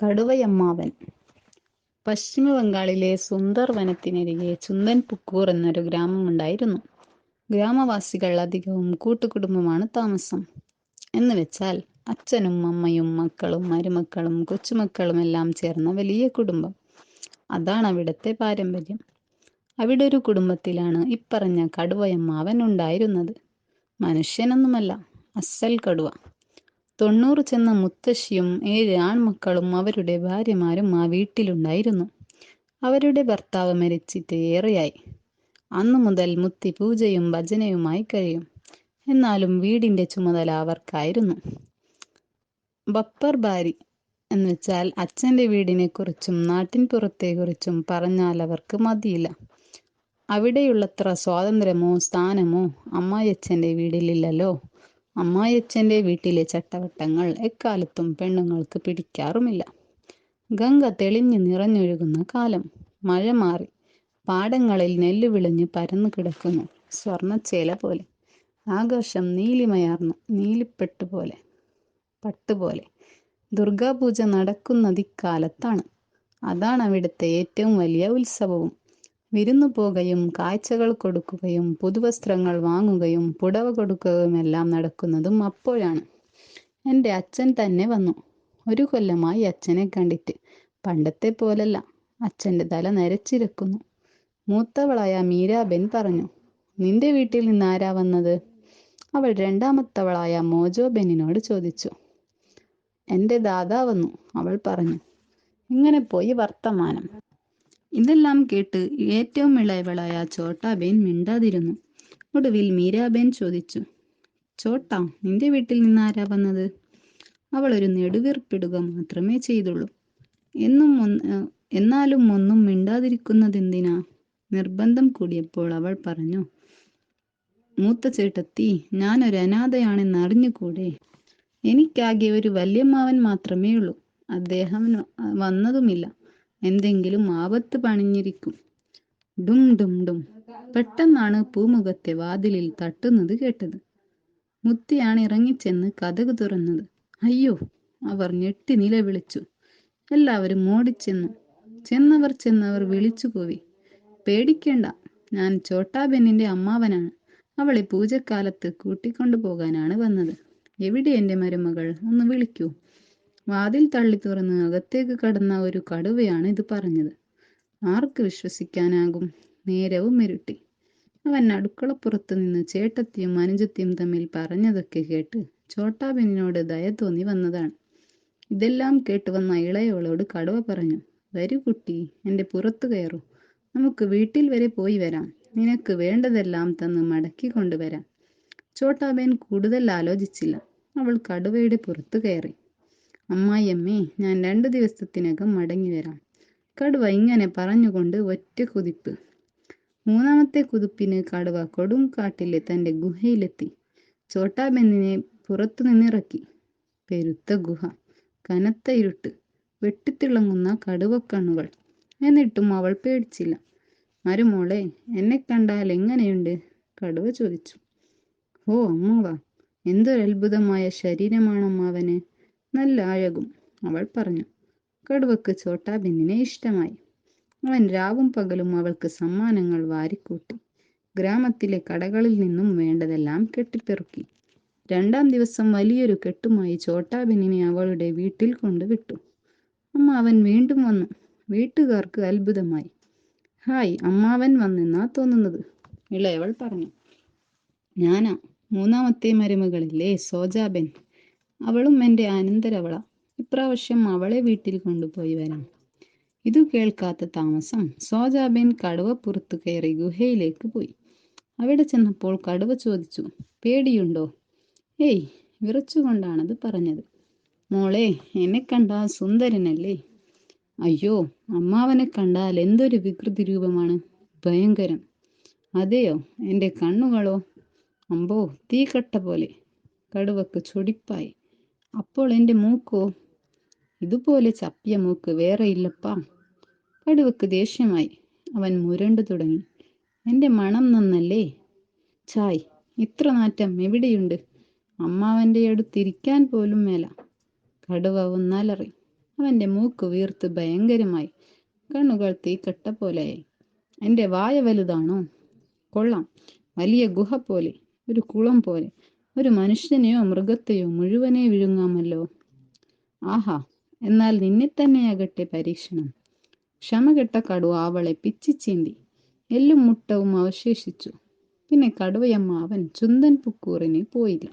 കടുവയമ്മാവൻ. പശ്ചിമ ബംഗാളിലെ സുന്ദർ വനത്തിനരികെ ചുന്ദൻപുക്കൂർ എന്നൊരു ഗ്രാമമുണ്ടായിരുന്നു. ഗ്രാമവാസികൾ അധികവും കൂട്ടുകുടുംബമാണ് താമസം. എന്നുവെച്ചാൽ അച്ഛനും അമ്മയും മക്കളും മരുമക്കളും കൊച്ചുമക്കളും എല്ലാം ചേർന്ന വലിയ കുടുംബം. അതാണ് അവിടുത്തെ പാരമ്പര്യം. അവിടെ ഒരു കുടുംബത്തിലാണ് ഇപ്പറഞ്ഞ കടുവയമ്മാവൻ ഉണ്ടായിരുന്നത്. മനുഷ്യനൊന്നുമല്ല, അസ്സൽ കടുവ. 90 ചെന്ന മുത്തശ്ശിയും 7 ആൺമക്കളും അവരുടെ ഭാര്യമാരും ആ വീട്ടിലുണ്ടായിരുന്നു. അവരുടെ ഭർത്താവ് മരിച്ചിട്ട് ഏറെയായി. അന്നു മുതൽ മുത്തി പൂജയും ഭജനയുമായി കഴിയും. എന്നാലും വീടിന്റെ ചുമതല അവർക്കായിരുന്നു. ബപ്പർ ബാരി എന്നുവെച്ചാൽ അച്ഛൻ്റെ വീടിനെക്കുറിച്ചും നാട്ടിൻ പുറത്തെക്കുറിച്ചും പറഞ്ഞാൽ അവർക്ക് മതിയില്ല. അവിടെയുള്ളത്ര സ്വാതന്ത്ര്യമോ സ്ഥാനമോ അമ്മായിയച്ഛൻ്റെ വീട്ടിലില്ലല്ലോ. അമ്മായിയച്ഛൻ്റെ വീട്ടിലെ ചട്ടവട്ടങ്ങൾ എക്കാലത്തും പെണ്ണുങ്ങൾക്ക് പിടിക്കാറുമില്ല. ഗംഗ തെളിഞ്ഞു നിറഞ്ഞൊഴുകുന്ന കാലം. മഴ മാറി. പാടങ്ങളിൽ നെല്ല് വിളഞ്ഞ് പരന്നു കിടക്കുന്നു, സ്വർണ്ണച്ചേല പോലെ. ആകാശം നീലിമയാർന്നു, നീലിപ്പെട്ടുപോലെ, പട്ടുപോലെ. ദുർഗാപൂജ നടക്കുന്നതിക്കാലത്താണ്. അതാണ് അവിടുത്തെ ഏറ്റവും വലിയ ഉത്സവവും. വിരുന്നു പോകുകയും കാഴ്ചകൾ കൊടുക്കുകയും പുതുവസ്ത്രങ്ങൾ വാങ്ങുകയും പുടവ കൊടുക്കുകയുമെല്ലാം നടക്കുന്നതും അപ്പോഴാണ്. എൻ്റെ അച്ഛൻ തന്നെ വന്നു. 1 കൊല്ലമായി അച്ഛനെ കണ്ടിട്ട്. പണ്ടത്തെ പോലല്ല, അച്ഛൻ്റെ തല നരച്ചിരിക്കുന്നു. മൂത്തവളായ മീരാബെൻ പറഞ്ഞു, നിന്റെ വീട്ടിൽ നിന്ന് ആരാ വന്നത്? അവൾ രണ്ടാമത്തവളായ മോജോബെന്നിനോട് ചോദിച്ചു. എൻ്റെ ദാദാ വന്നു, അവൾ പറഞ്ഞു. ഇങ്ങനെ പോയി വർത്തമാനം. ഇതെല്ലാം കേട്ട് ഏറ്റവും ഇളയവളായ ചോട്ടാബേൻ മിണ്ടാതിരുന്നു. ഒടുവിൽ മീരാബേൻ ചോദിച്ചു, ചോട്ടാ, നിന്റെ വീട്ടിൽ നിന്ന് ആരാ വന്നത്? അവൾ ഒരു നെടുവീർപ്പിടുക മാത്രമേ ചെയ്തുള്ളൂ. എന്നാലും ഒന്നും മിണ്ടാതിരിക്കുന്നതെന്തിനാ? നിർബന്ധം കൂടിയപ്പോൾ അവൾ പറഞ്ഞു, മൂത്ത ചേട്ടത്തി, ഞാനൊരു അനാഥയാണെന്ന് അറിഞ്ഞുകൂടെ? എനിക്കാകെ ഒരു വല്യമ്മാവൻ മാത്രമേ ഉള്ളൂ. അദ്ദേഹം വന്നതുമില്ല. എന്തെങ്കിലും ആപത്ത് പണിഞ്ഞിരിക്കും. ഡും ഡും ഡും. പെട്ടെന്നാണ് പൂമുഖത്തെ വാതിലിൽ തട്ടുന്നത് കേട്ടത്. മുത്തിയാണ് ഇറങ്ങിച്ചെന്ന് കതക് തുറന്നത്. അയ്യോ! അവർ ഞെട്ടി നിലവിളിച്ചു. എല്ലാവരും ഓടിച്ചെന്നു. ചെന്നവർ വിളിച്ചു കൂവി, പേടിക്കേണ്ട, ഞാൻ ചോട്ടാബെന്നിന്റെ അമ്മാവനാണ്. അവളെ പൂജക്കാലത്ത് കൂട്ടിക്കൊണ്ടു പോകാനാണ് വന്നത്. എവിടെ എൻ്റെ മരുമകൾ? ഒന്ന് വിളിക്കൂ. വാതിൽ തള്ളി തുറന്ന് അകത്തേക്ക് കടന്ന ഒരു കടുവയാണ് ഇത് പറഞ്ഞത്. ആർക്ക് വിശ്വസിക്കാനാകും? നേരവും ഇരുട്ടി. അവൻ അടുക്കളപ്പുറത്ത് നിന്ന് ചേട്ടത്തിയും അനുജത്തിയും തമ്മിൽ പറഞ്ഞതൊക്കെ കേട്ട് ചോട്ടാബെന്നിനോട് ദയ തോന്നി വന്നതാണ്. ഇതെല്ലാം കേട്ട് വന്ന ഇളയവളോട് കടുവ പറഞ്ഞു, വരൂ കുട്ടി, എൻ്റെ പുറത്തു കയറൂ. നമുക്ക് വീട്ടിൽ വരെ പോയി വരാം. നിനക്ക് വേണ്ടതെല്ലാം തന്ന് മടക്കി കൊണ്ടുവരാം. ചോട്ടാബേൻ കൂടുതൽ ആലോചിച്ചില്ല. അവൾ കടുവയുടെ പുറത്തു കയറി. അമ്മായിയമ്മേ, ഞാൻ 2 ദിവസത്തിനകം മടങ്ങി വരാം. കടുവ ഇങ്ങനെ പറഞ്ഞുകൊണ്ട് ഒറ്റ കുതിപ്പ്. 3ാമത്തെ കുതിപ്പിന് കടുവ കൊടുങ്കാട്ടിലെ തൻ്റെ ഗുഹയിലെത്തി. ചോട്ടാബെന്നിനെ പുറത്തു നിന്നിറക്കി. പെരുത്ത ഗുഹ, കനത്ത ഇരുട്ട്, വെട്ടിത്തിളങ്ങുന്ന കടുവക്കണ്ണുകൾ. എന്നിട്ടും അവൾ പേടിച്ചില്ല. മരുമോളെ, എന്നെ കണ്ടാൽ എങ്ങനെയുണ്ട്? കടുവ ചോദിച്ചു. ഓ അമ്മാവ, എന്തൊരത്ഭുതമായ ശരീരമാണ് അമ്മാവന്, നല്ല അഴകും, അവൾ പറഞ്ഞു. കടുവക്ക് ചോട്ടാബെന്നിനെ ഇഷ്ടമായി. അവൻ രാവും പകലും അവൾക്ക് സമ്മാനങ്ങൾ വാരിക്കൂട്ടി. ഗ്രാമത്തിലെ കടകളിൽ നിന്നും വേണ്ടതെല്ലാം കെട്ടിപ്പെറുക്കി. 2ാം ദിവസം വലിയൊരു കെട്ടുമായി ചോട്ടാബെന്നിനെ അവളുടെ വീട്ടിൽ കൊണ്ടുവിട്ടു. അമ്മാവൻ വീണ്ടും വന്നു. വീട്ടുകാർക്ക് അത്ഭുതമായി. ഹായ്, അമ്മാവൻ വന്നെന്നാ തോന്നുന്നത്, ഇളയവൾ പറഞ്ഞു. ഞാനാ, 3ാമത്തെ മരുമകളില്ലേ, സോജാബെൻ. അവളും എൻ്റെ അനന്തരവള. ഇപ്രാവശ്യം അവളെ വീട്ടിൽ കൊണ്ടുപോയി വരാം. ഇതു കേൾക്കാത്ത താമസം സോജാബെൻ കടുവ പുറത്തു കയറി ഗുഹയിലേക്ക് പോയി. അവിടെ ചെന്നപ്പോൾ കടുവ ചോദിച്ചു, പേടിയുണ്ടോ? ഏയ്, വിറച്ചുകൊണ്ടാണത് പറഞ്ഞത്. മോളെ, എന്നെ കണ്ടാൽ സുന്ദരനല്ലേ? അയ്യോ, അമ്മാവനെ കണ്ടാൽ എന്തൊരു വികൃതി രൂപമാണ്, ഭയങ്കരം. അതെയോ? എൻ്റെ കണ്ണുകളോ? അമ്പോ, തീക്കട്ട പോലെ. കടുവക്ക് ചൊടിപ്പായി. അപ്പോൾ എൻ്റെ മൂക്കോ? ഇതുപോലെ ചപ്പിയ മൂക്ക് വേറെ ഇല്ലപ്പാ. കടുവക്ക് ദേഷ്യമായി. അവൻ മുരണ്ടു തുടങ്ങി. എൻ്റെ മണം നന്നല്ലേ? ചായ്, ഇത്ര നാറ്റം എവിടെയുണ്ട്? അമ്മാവൻ്റെ അടുത്തിരിക്കാൻ പോലും മേല. കടുവ ഒന്നലറി. അവന്റെ മൂക്ക് വീർത്ത് ഭയങ്കരമായി. കണ്ണുകൾ തീക്കട്ട പോലെയായി. എൻ്റെ വായ വലുതാണോ? കൊള്ളാം, വലിയ ഗുഹ പോലെ, ഒരു കുളം പോലെ. ഒരു മനുഷ്യനെയോ മൃഗത്തെയോ മുഴുവനെ വിഴുങ്ങാമല്ലോ. ആഹാ, എന്നാൽ നിന്നെ തന്നെയാകട്ടെ പരീക്ഷണം. ക്ഷമകെട്ട കടുവ അവളെ പിച്ചിച്ചീന്തി. എല്ലും മുട്ടവും അവശേഷിച്ചു. പിന്നെ കടുവയമ്മ അവൻ ചുന്തൻ പുക്കൂറിന് പോയില്ല.